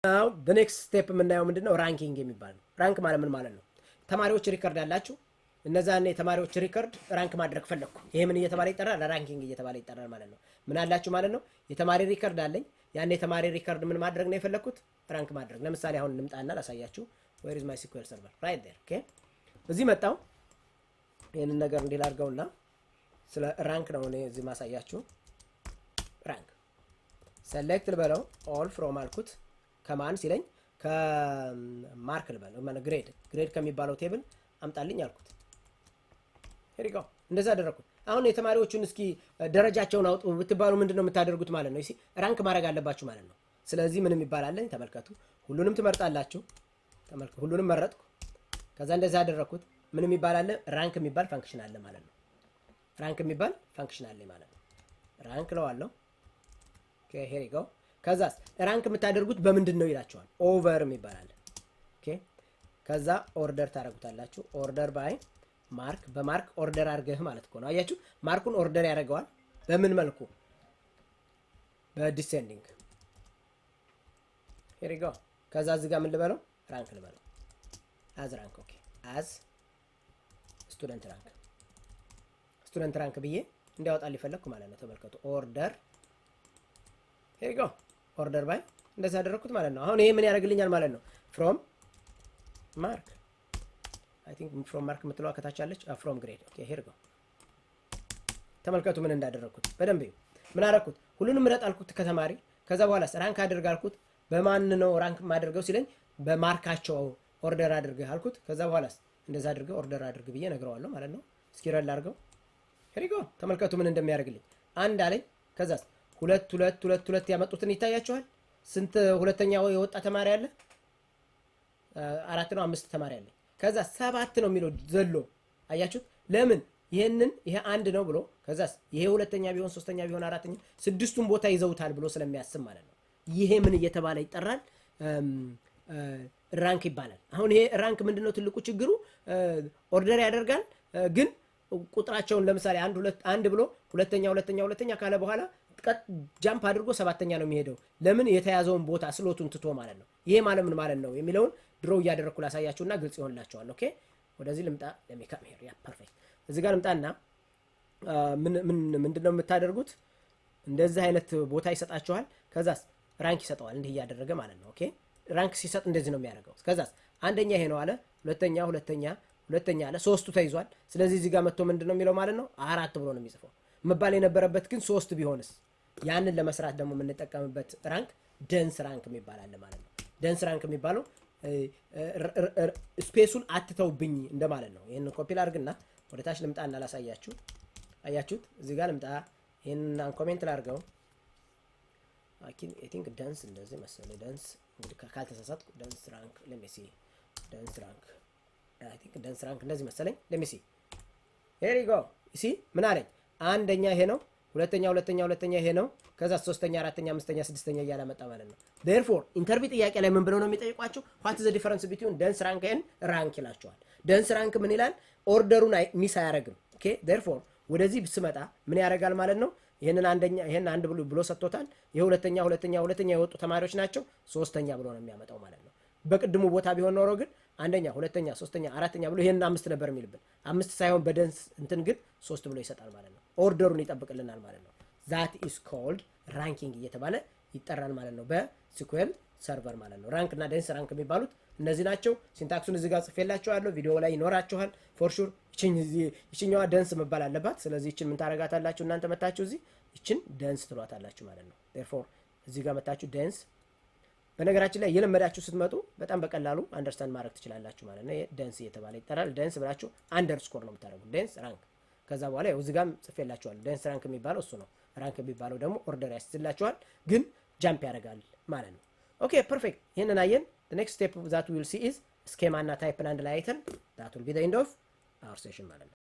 now the next step የምናየው ምንድነው ራንኪንግ የሚባል ነው። ራንክ ማለት ምን ማለት ነው? ተማሪዎች ሪከርድ አላችሁ እነዛን የተማሪዎች ሪከርድ ራንክ ማድረግ ፈለኩ። ይሄ ምን እየተባለ ይጠራል? ራንኪንግ እየተባለ ይጠራል ማለት ነው። ምን አላችሁ ማለት ነው? የተማሪ ሪከርድ አለኝ። ያን የተማሪ ሪከርድ ምን ማድረግ ነው የፈለኩት? ራንክ ማድረግ። ለምሳሌ አሁን ልምጣና ላሳያችሁ። where is my SQL server right there okay እዚህ መጣው። ይሄንን ነገር እንዲል አድርገውና ስለ ራንክ ነው እኔ እዚህ ማሳያችሁ። ራንክ select ልበለው all from አልኩት። ከማን ሲለኝ ከማርክ ልበለው ማለት ግሬድ ከሚባለው ቴብል አምጣልኝ አልኩት። here you go እንደዛ አደረኩት። አሁን የተማሪዎቹን እስኪ ደረጃቸውን አውጡ ብትባሉ ምንድነው የምታደርጉት ማለት ነው? ራንክ ማድረግ አለባችሁ ማለት ነው። ስለዚህ ምንም ይባላልኝ ተመልከቱ። ሁሉንም ትመርጣላችሁ። ተመልከቱ ሁሉንም መረጥኩ። ከዛ እንደዛ አደረኩት። ምንም ይባላል ራንክ የሚባል ፋንክሽን አለ ማለት ነው። ራንክ የሚባል ፋንክሽን አለ ማለት ነው። ራንክ ለዋለው ኦኬ here you go ከዛስ ራንክ የምታደርጉት በምንድን ነው ይላችኋል። ኦቨር የሚባል አለ ኦኬ። ከዛ ኦርደር ታደርጉታላችሁ። ኦርደር ባይ ማርክ በማርክ ኦርደር አድርገህ ማለት ነው። አያችሁ ማርኩን ኦርደር ያደርገዋል። በምን መልኩ? በዲሴንዲንግ here you go ከዛ እዚህ ጋር ምን ልበለው? ራንክ ልበለው። as rank ኦኬ as student rank ብዬ እንዲያወጣልኝ ፈለኩ ማለት ነው። ተመልከቱ ኦርደር here you go ኦርደር ባይ እንደዛ አደረኩት ማለት ነው። አሁን ይሄ ምን ያደርግልኛል ማለት ነው? from mark I think from mark የምትለዋ ከታች አለች። from grade ኦኬ here you go ተመልከቱ ምን እንዳደረኩት በደንብ እዩ። ምን አደረኩት? ሁሉንም ምረጥ አልኩት ከተማሪ። ከዛ በኋላ ራንክ አድርግ አልኩት። በማን ነው ራንክ ማድረገው ሲለኝ በማርካቸው ኦርደር አድርገህ አልኩት። ከዛ በኋላስ እንደዛ አድርገህ ኦርደር አድርግ ብዬ ነግረዋለሁ ማለት ነው። እስኪ ረል አድርገው here you go ተመልከቱ ምን እንደሚያደርግልኝ። አንድ አለኝ። ከዛስ ሁለት ያመጡትን ይታያቸዋል። ስንት ሁለተኛው የወጣ ተማሪ አለ? 4 ነው 5 ተማሪ አለ። ከዛ 7 ነው የሚለው ዘሎ አያችሁት? ለምን ይሄ አንድ ነው ብሎ ከዛስ ይሄ ሁለተኛ ቢሆን ሶስተኛ ቢሆን አራተኛ ስድስቱን ቦታ ይዘውታል ብሎ ስለሚያስብ ማለት ነው። ይሄ ምን እየተባለ ይጠራል? ራንክ ይባላል። አሁን ይሄ ራንክ ምንድነው ትልቁ ችግሩ? ኦርደር ያደርጋል ግን ቁጥራቸውን ለምሳሌ አንድ ብሎ ሁለተኛ ካለ በኋላ ጃምፕ አድርጎ ሰባተኛ ነው የሚሄደው። ለምን? የተያዘውን ቦታ ስሎቱን ትቶ ማለት ነው። ይሄ ማለት ምን ማለት ነው የሚለውን ድሮ እያደረኩ ላሳያችሁና ግልጽ ይሆንላችኋል። ኦኬ ወደዚህ ልምጣ። ለሚካም ሄር ያ ፐርፌክት። እዚህ ጋር ልምጣና ምንድነው የምታደርጉት? እንደዚህ አይነት ቦታ ይሰጣችኋል። ከዛስ ራንክ ይሰጠዋል እንዲህ እያደረገ ማለት ነው። ኦኬ ራንክ ሲሰጥ እንደዚህ ነው የሚያደርገው። ከዛስ አንደኛ ይሄ ነው አለ፣ ሁለተኛ አለ፣ ሶስቱ ተይዟል። ስለዚህ እዚህ ጋር መጥቶ ምንድነው የሚለው ማለት ነው? 4 ብሎ ነው የሚጽፈው። መባል የነበረበት ግን 3 ቢሆንስ? ያንን ለመስራት ደግሞ የምንጠቀምበት ራንክ ደንስ ራንክ የሚባል አለ ማለት ነው። ደንስ ራንክ የሚባለው ስፔሱን አትተውብኝ እንደማለት ነው። ይሄን ኮፒ ላድርግና ወደ ታች ልምጣና ላሳያችሁ። አያችሁት? እዚህ ጋር ልምጣ። ይሄን ኮሜንት ላድርገው። አይ ቲንክ ደንስ እንደዚህ መሰለኝ። ደንስ እንግዲህ ካልተሳሳትኩ ደንስ ራንክ ለሚሲ ደንስ ራንክ አይ ቲንክ ደንስ ራንክ እንደዚህ መሰለኝ። ለሚሲ here you go እሺ ምን አለኝ? አንደኛ ይሄ ነው፣ ሁለተኛ ይሄ ነው። ከዛ ሶስተኛ፣ አራተኛ፣ አምስተኛ፣ ስድስተኛ እያለ መጣ ማለት ነው። therefore ኢንተርቪው ጥያቄ ላይ ምን ብለው ነው የሚጠይቋቸው? what is the difference between dense rank and rank ይላቸዋል። dense rank ምን ይላል? ኦርደሩን ሚስ አያረግም። ኦኬ therefore ወደዚህ ስመጣ ምን ያደርጋል ማለት ነው? ይሄን አንድ ብሎ ሰጥቶታል። የሁለተኛ የወጡ ተማሪዎች ናቸው። ሶስተኛ ብሎ ነው የሚያመጣው ማለት ነው። በቅድሙ ቦታ ቢሆን ኖሮ ግን አንደኛ፣ ሁለተኛ፣ ሶስተኛ፣ አራተኛ ብሎ ይሄን 5 ነበር የሚልብን። 5 ሳይሆን በደንስ እንትን ግን 3 ብሎ ይሰጣል ማለት ነው። ኦርደሩን ይጠብቅልናል ማለት ነው። that is called ranking እየተባለ ይጠራል ማለት ነው በSQL ሰርቨር ማለት ነው። ራንክ እና ደንስ ራንክ የሚባሉት እነዚህ ናቸው። ሲንታክሱን እዚህ ጋር ጽፌላችኋለሁ። ቪዲዮ ላይ ይኖራችኋል ፎር ሹር። ይችኛዋ ደንስ መባል አለባት። ስለዚህ ይችን ምን ታረጋታላችሁ እናንተ መታችሁ እዚህ ይችን ደንስ ትሏታላችሁ ማለት ነው። therefore እዚህ ጋር መታችሁ ደንስ። በነገራችን ላይ የለመዳችሁ ስትመጡ በጣም በቀላሉ አንደርስታንድ ማድረግ ትችላላችሁ ማለት ነው። ደንስ እየተባለ ይጠራል። ደንስ ብላችሁ አንደርስኮር ነው የምታደርጉት ደንስ ራንክ። ከዛ በኋላ ያው እዚህ ጋር ጽፌላችኋለሁ። ደንስ ራንክ የሚባለው እሱ ነው። ራንክ የሚባለው ደግሞ ኦርደር ያስይዝላችኋል ግን ጃምፕ ያደርጋል ማለት ነው። ኦኬ ፐርፌክት። ይሄንን አየን። the next step that we will see is schema እና type አንድ ላይ አይተን that will be the end of our session ማለት ነው።